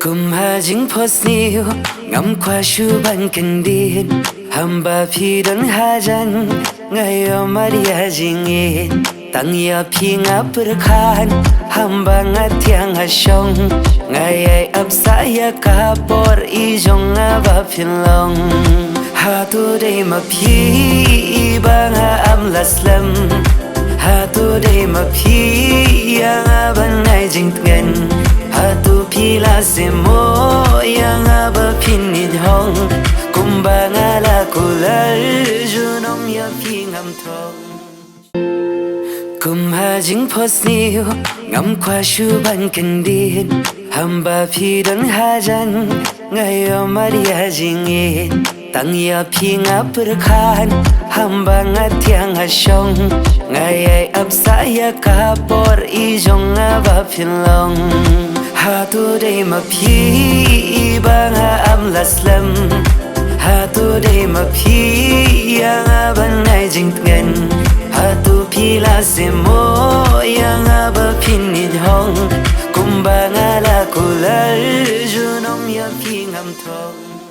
Kumhajing posniyo ngam kwa shuban kendin hamba phidan hajan ngayo maria jinge tang ya phinga perkhan hamba ngatyang hashong ngayai apsaya kapor ijong aba phinlong hatu dei ma phi banga am laslam hatu dei ma phi yang aban ngai jing tgen hatu pila semo yang aba pinid hong kumbanga la kulal junong ya pingam thong kumhajing posniyo ngam kwa shuban kendin hamba phidan hajan ngayo maria jinge tang ya phinga perkhan hamba ngatyang hashong ngayai apsaya kapor ijong aba phinlong hatu dei ma phi banga am laslam hatu dei ma phi yang aban ngai jing tgen hatu pila semo yang aba pinid hong kumbanga la kulal junong ya pingam thong